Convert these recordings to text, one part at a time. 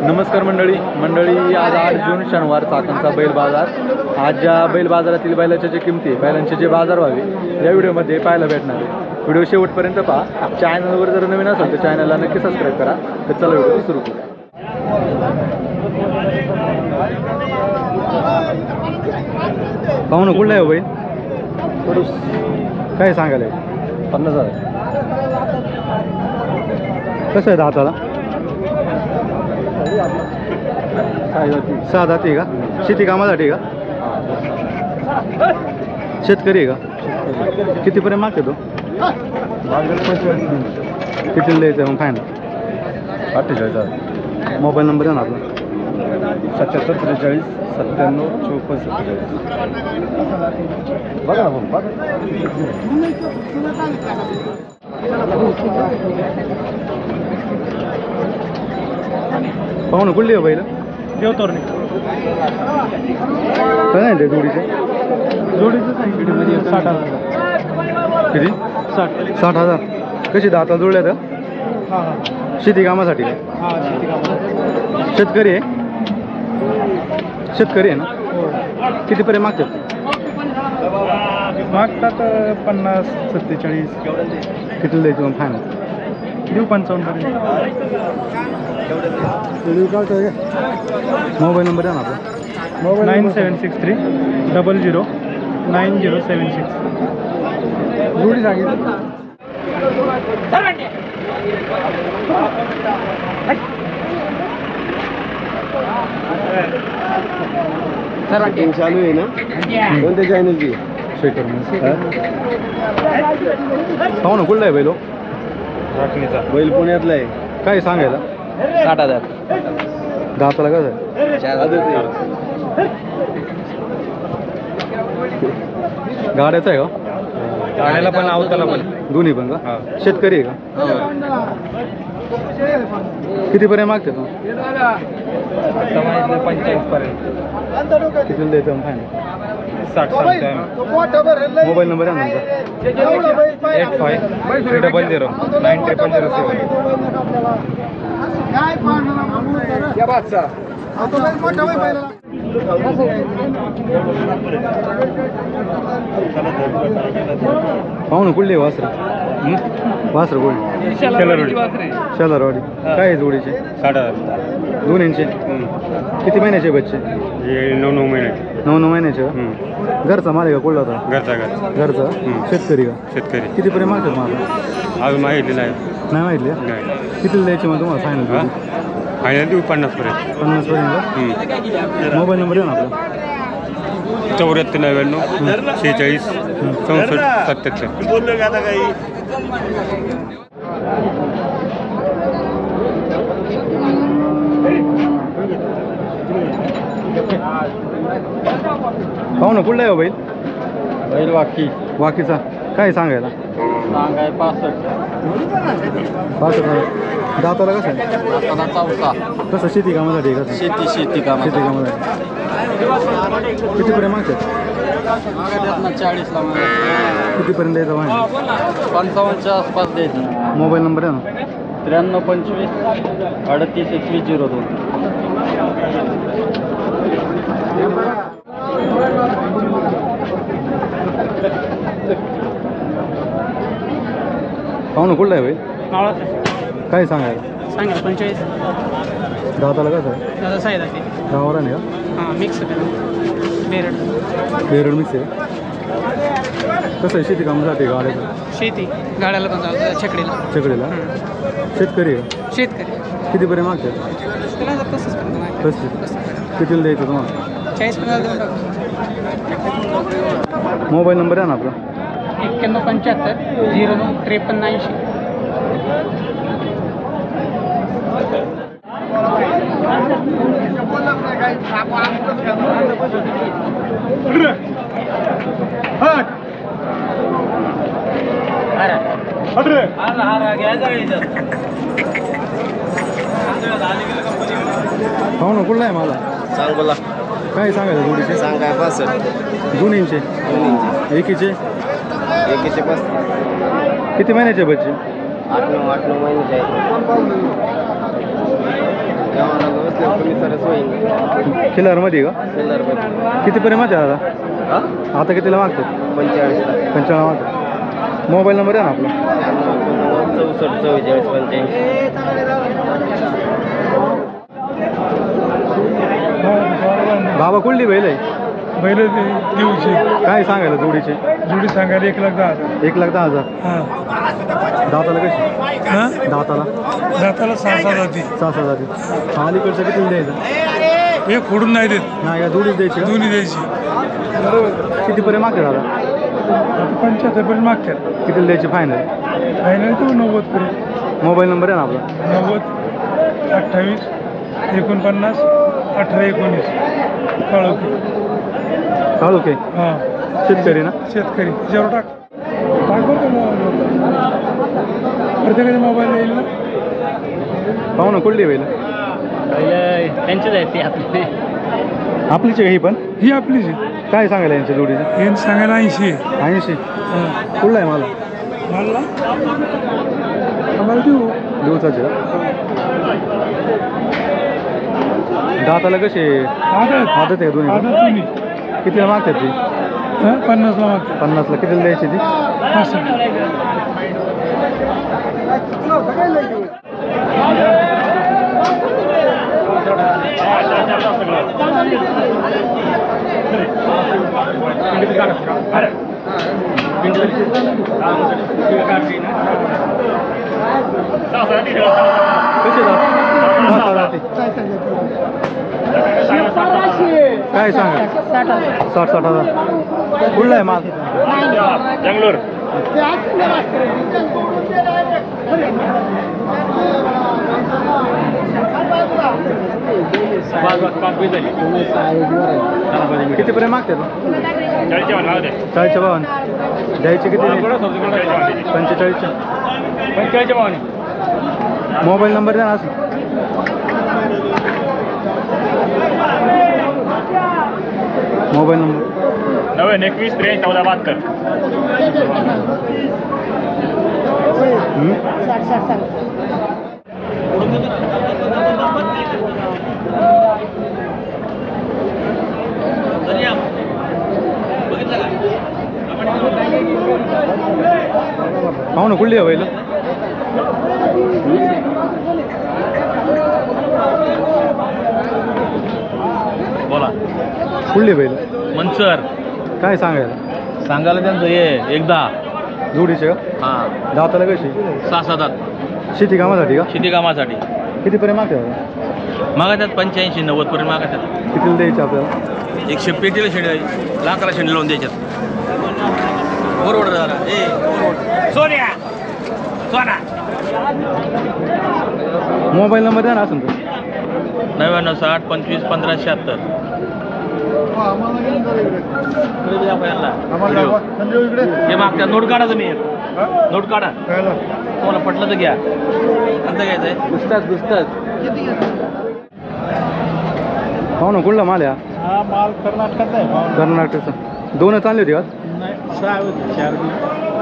नमस्कार मंडळी आज 8 जून शनिवार चाकणचा बैल बाजार। आज ज्या बैल बाजारातील बैलाच्या जे किमती बैलांचे जे बाजार व्हावे या व्हिडिओमध्ये पाहायला भेटणार आहे। व्हिडिओ शेवटपर्यंत पहा। चॅनलवर जर नवीन असेल तर चॅनलला नक्की सबस्क्राईब करा। तर चला व्हिडिओ सुरू करू। पाहू ना कुठला आहे बैल? काय सांगायला? 50,000। कसं आहे दाताला? सहा दाती का? शेती कामासाठी का? शेतकरी आहे का? कितीपर्यंत मागते तो? किती द्यायचं मग फायनल? 48,000। मोबाईल नंबर आहे ना आपला? 77 43 97 54 47। बघा ना मग पाहू ना कुठली आहे बैल? देवतोरणे। काय नाही ते जोडीचे सांगितले 60,000। किती? 60,000। कशी दाता जोडल्या तर? शेती कामासाठी? शेतकरी आहे? शेतकरी आहे ना? कितीपर्यंत मागतात? मागतात 50 47। किती द्यायचं मग फायनल? देऊ 55पर्यंत। मोबाईल नंबर आहे ना आपला? 9763 00 9076। जोडी सांगितलं चालू आहे ना? कोणत्या चॅनलची? शेखर पाहू ना कुठला आहे बैल? राखणीचा बैल पुण्यातला आहे। काय सांगायला? 60,000। दाताला कसं आहे? गाड्याचा आहे का? गाड्याला पण आवताला पण दोन्ही पण का? शेतकरी आहे का? कितीपर्यंत मागते तू? 45पर्यंत। किती द्यायचं फायनल? 60 सांगतोय। मोबाईल नंबर आहे ना? 85 300 9007। पाहू ना कुठली वासर? वासर कोण? शेलारवाडी। काय आहे जोडीचे? 60,000। दोन्हींचे? किती महिन्याचे बच्चे? 9 महिन्याचे। 9 महिन्याचे का? घरचा माल आहे का? कुठला होता? घरचा। शेतकरी का? शेतकरी। कितीपर्यंत मागतात मला? अजून माहिती नाही माहितली? किती द्यायची मग तुम्हाला फायनल? फायनल देऊ 50पर्यंत। 50पर्यंत? मोबाईल नंबर आहे ना आपला? 74 99 46 64 77। बोललो का आता काही? पाहू ना कुठला आहे बैल? बैल वाकीचा। काय सांगायला? 65,000। दाताला कसं आहे? कसं शेती कामासाठी का? शेती कामासाठी। कितीपर्यंत मागतात? 40ला। कितीपर्यंत द्यायचं? 55च्या आसपास द्यायचं। मोबाईल नंबर आहे ना? 93 25 38 21 02। पाहू ना कुठला आहे भाई? काय सांगायला? 45। दाताला कसं आहे? गावाला नाही का? मिक्स बेरड मिक्स आहे। कसं आहे शेती कामासाठी? गाड्याचं शेती गाड्याला पण चालतं। छकडीला शेतकरी आहे? शेतकरी। कितीपर्यंत मागतात? 35। कितीला द्यायचं तुम्हाला? 40-50 देऊन टाकू। मोबाईल नंबर आहे ना आपला? 91 75 09 53 80। हो ना कुठला आहे मला? सांग बोला। काय सांगायचं जोडीचे? सांगा 65। दोन्हींचे? एकीचे? एकीचे 5। किती महिन्याचे बच्चे? 8-9 महिन्याचे आहेत। असल्यावर कमी सरस होईल. खिल्लारमध्ये का? सेलरमध्ये कितीपर्यंत मागते दादा? आता कितीला मागतात? 45. 55 मागतात. मोबाईल नंबर आहे ना आपला? 64 44 85. बाबा कुठली बैल आहे? बैल देऊची काय सांगायला जोडीचे? जोडी सांगायला 1,10,000. 1,10,000. हां दाताला कशी? हां दाताला दाताला 6 जाती. 6 जाती. अलीकडचं किती द्यायचं? हे फोडून नाही देत, नाही या जोडीच द्यायची का? दोन्ही द्यायची. कितीपर्यंत मागते दादा? आता 75 पर्यंत मागतात. कितीला द्यायची फायनल? फायनल तो 90 पर्यंत. मोबाईल नंबर आहे ना आपला? 90 28 49 18 19. काळोखी. काळू के हां शेतकरी ना? शेतकरी त्याच्यावर टाक बरं का प्रत्येकाच्या मोबाईल येईल ना. पाहू ना कुठली बैल? त्यांचेच आहेत ते आपले. आपलीच आहे ही पण? ही आपलीच आहे. काय सांगायला यांच्या जोडीचं? यांनी सांगायला 80 आहे. 80. हां कुठला आहे मला? मला आम्हाला देऊ. दिवसाचे का? दाताला कसे? आदत आहे दोन्ही पण? दोन्ही. कितीला मागतात ती? 50ला मागतात. 50ला. कितीला द्यायची ती? 65. काय सांगा? 60,000. कुठला आहे माल? जंगलोर. कितीपर्यंत मागतात? 40च्या भावाने. द्यायचे किती? 45च्या. 45 भावाने. मोबाईल नंबर द्या ना असं. Mobile number 91 23 14 72. पाहू ना कुठली आहे बैल? बोला. कुठली बैल? मनसर. काय सांगायला? सांगायला त्यांचं हे एकदा जोडीचे का? हां दाताला कशी? 6 दात. शेती कामासाठी का? शेती कामासाठी कितीपर्यंत मागतात? मागतात 85 90 पर्यंत मागतात. कितीला द्यायचे आपल्याला? 100 पेटीला शेंडी लाखाला शेंडी लावून द्यायच्यात. बरोबर जरा सोन्या सोना. मोबाईल नंबर द्या ना असं तर. 99 60 25 15 76. हे मागच्या नोट काढा तुम्ही. नोट काढा. तुम्हाला पटलं तर घ्या. आता घ्यायचंय गुस्तात. पाहू ना कुठला माल आहे? हा माल कर्नाटकाचा आहे. कर्नाटकचा. दोनच आणली होती का? नाही 6 होते 4.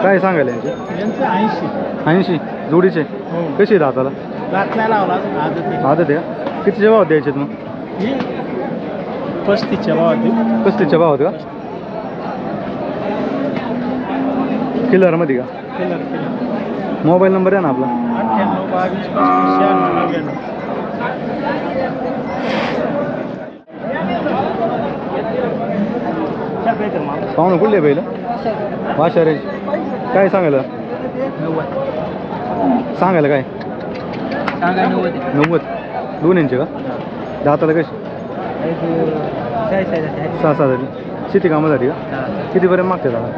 काय सांगायला यांचे? यांचं 80. 80 जोडीचे. हो. कशी दाताला? दात नाही लावला आदत. आदत आहे का? कितीच्या भावात द्यायचे मग? ही 35च्या भावात. 35च्या भावात का? किल्लारमध्ये का? मोबाईल नंबर आहे ना आपला? 98 22 35 96 99. पाहू ना कुठले बैल? वाशारे. काय सांगायला? सांगायला काय? 90. 2 इंच का? दाताला कशी? 6 झाली. शेती कामासाठी का? कितीपर्यंत मागते दादा?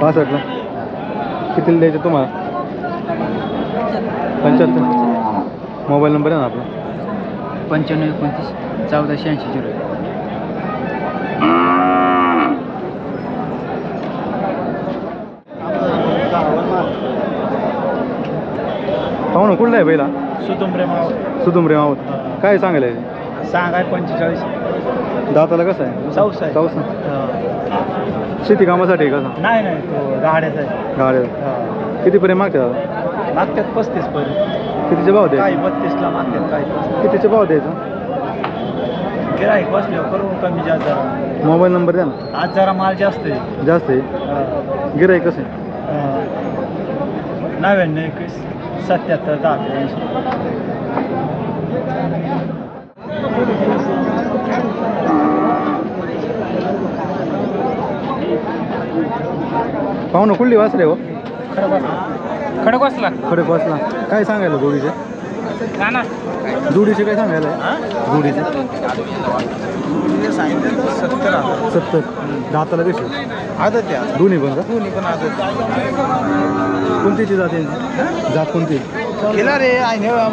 65ला. कितीला द्यायचे तुम्हाला? 75. मोबाईल नंबर आहे ना आपला? 95 29 14 86 0. पाहू ना कुठला आहे पहिला? सुतुंबरे मावत. काय सांगायला आहे? सांगाय 45. दाताला कसं आहे? चौसा. शेती कामासाठी आहे का? नाही तो गाड्याचा आहे. गाड्या. कितीपर्यंत मागते दादा? मागतात 35 पर्यंत. कितीचे भाव काही द्यायचे 32ला मागतात, काही 35. कितीचे भाव द्यायचं गिराईक बसल्यावर करू कमी जास्त जरा. मोबाईल नंबर द्या ना आज जरा माल जास्त आहे. जास्त आहे गिराईक कसं आहे 99 21 77 10 83. पाहुणं कुठली वासरे हो खडकवासला खडकवासला काय सांगायला जोडीचे ना ना जोडीचे काय सांगायला जोडीचे 70 दाताला कशी आदत आहे. दोन्ही पण का दोन्ही पण आदत. कोणतीची जात यांची जात कोणती केला रे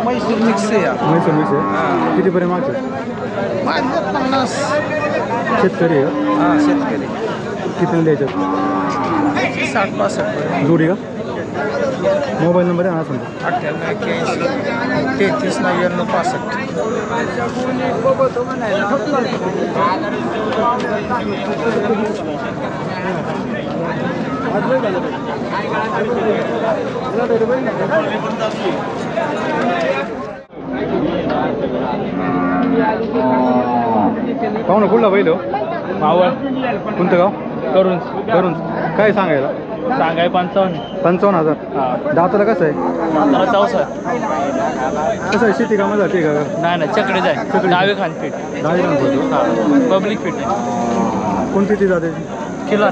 मैसूर मिक्स आहे. म्हैसूर मिक्स आहे कितीपर्यंत मागते 50. शेतकरी आहे का हां शेतकरी. कितीला द्यायच्यात 60-65 जोडी का मोबाईल नंबर आहे ना समजा 98 81 33 99 65. पाहुणं कुठला बैल हो मावळ कोणतं गाव करून करून काय सांगायला सांगाय 55. 55,000 दाताला कसं आहे जरा 64. कसं आहे शेती कामासाठी का नाही नाही चकडे जाय चकडे. डावे खान पीठ दहा पडतो पब्लिक पीठ कोणती ती जाते किलर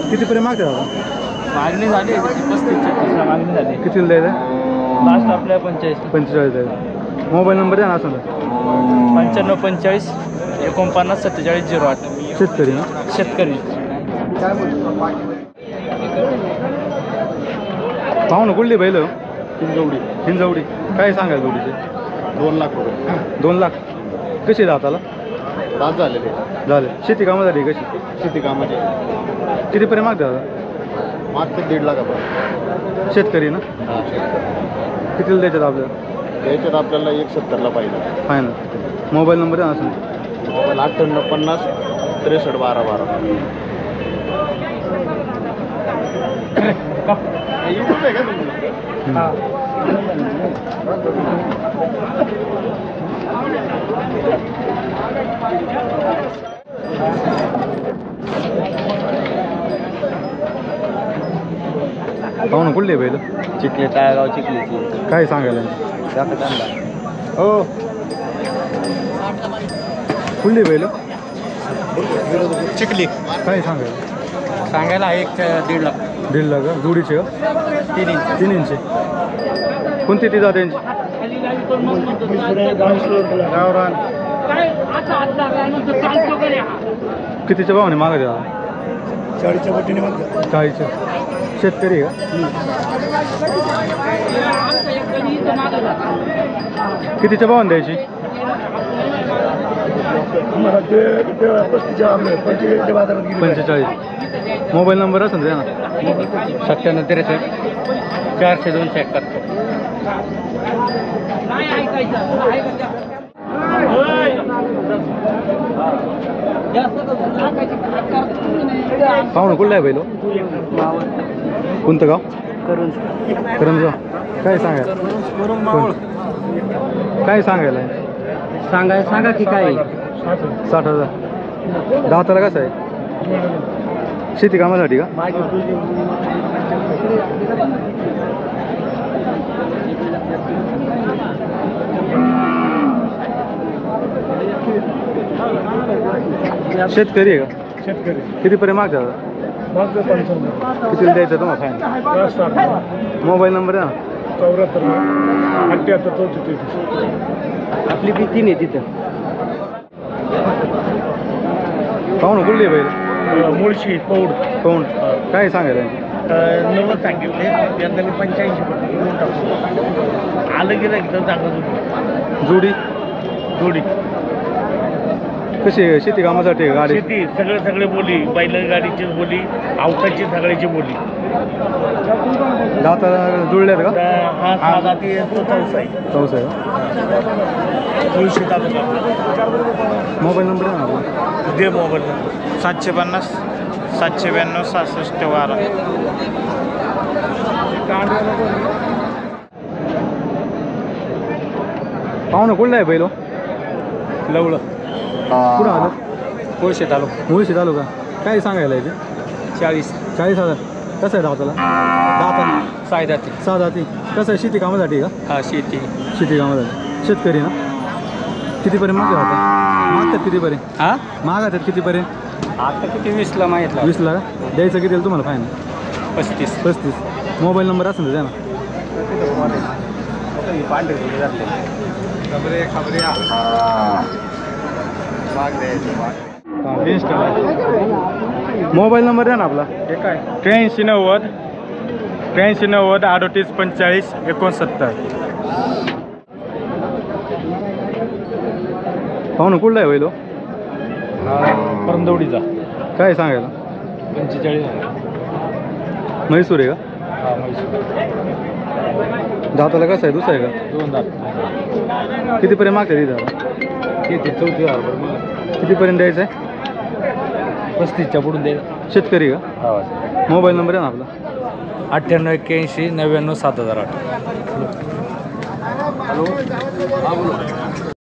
कितीपर्यंत मागते दादा मागणी झाली 35-36 मागणी झाली. कितीला द्यायचं लास्ट आपल्या 45 45 द्यायचं मोबाईल नंबर द्या ना समजा 95 45 49 47 08. शेतकरी ना शेतकरी पाहुणं कुठली बैल हो हिंजवडी हिंजवडी काय सांगायला जोडीचे 2 लाख रुपये 2 लाख कशी दाताला दात झालेले. झाले शेती कामासाठी कशी शेती कामाचे कितीपर्यंत मागते दादा मागते 1.5 लाखापर्यंत. शेतकरी ना हां शेतकरी. कितीला द्यायच्यात आपल्याला याच्यात आपल्याला 170ला पाहिजे. फायनल मोबाईल नंबर द्या ना समजा 98 50 63 12 12. पाहुणं कुठली आहे बैल चिखले टाळगाव चिखलीची. काय सांगायला जाता त्यांना हो कुठली बैल चिखली काय सांगायला सांगायला 1.5 लाख. 1.5 लाख का? जोडीचे का 3 इंच. 3 इंची कोणती ती जाते यांची गावरान कितीच्या भावाने मागा द्या 40च्या पटीने मग 40 शेतकरी आहे का कितीच्या भावाने द्यायची 45 मोबाईल नंबर असेल द्या ना 97 63 402 71. पाहुणं कुठलं आहे बैल कोणतं गाव करंजगाव काय सांगायला काय सांगायला सांगा की काय 60,000 दाताला कसं आहे शेती कामासाठी का शेतकरी आहे का शेतकरी कितीपर्यंत मागतात मग 55 कितीला द्यायचं तुम्हाला फायनल मोबाईल नंबर आहे ना 74 78 34. आपली भीती नाही तिथं पाहुणं कुठली आहे बैल मुळशी पौड पाहून काय सांगायला यांची 90 सांगितले यंदा मी 85 घेऊन टाकतो. आलं गेलं एकदम चांगलं जोडी जोडी. कशी आहे शेती कामासाठी आहे गाडी शेती सगळे बोली बैलगाडीची बोली अवकाची सगळ्याची बोली. दाताला जुळल्यात का हा साधा ती तो चौसा आहे. चौसा आहे का मुळशी तालुका. मोबाईल नंबर आहे ना आपला दे मोबाईल 750 792 66 12. पाहुणं कुठलं आहे बैलो लवळं कुठं आलं कोळशे तालुका मुळशी तालुका काय सांगायला याचे 40 40,000 कसं आहे दाताला दाताला सायदाती 6 दाती कसं आहे शेती कामासाठी का हा शेती शेती कामासाठी शेतकरी ना कितीपर्यंत मागे होता मागतात कितीपर्यंत हा मागतात कितीपर्यंत आता किती 20ला मागितला 20 ला का द्यायचं किती तुम्हाला फायनल 35 मोबाईल नंबर असेल तर द्या ना मोबाईल नंबर द्या ना आपला हे काय 8390 38 45 69 पाहुणं कुठला आहे वैलो परमदौडीचा काय सांगायला 45 म्हैसूर आहे का हा म्हैसूर दाताला कसं आहे दुसरं आहे का 2 दात कितीपर्यंत मागते तिथं किती 34,000 कितीपर्यंत द्यायचं आहे 35च्या पुढून दे शेतकरी का मोबाईल नंबर आहे ना आपला 98 81 99 7008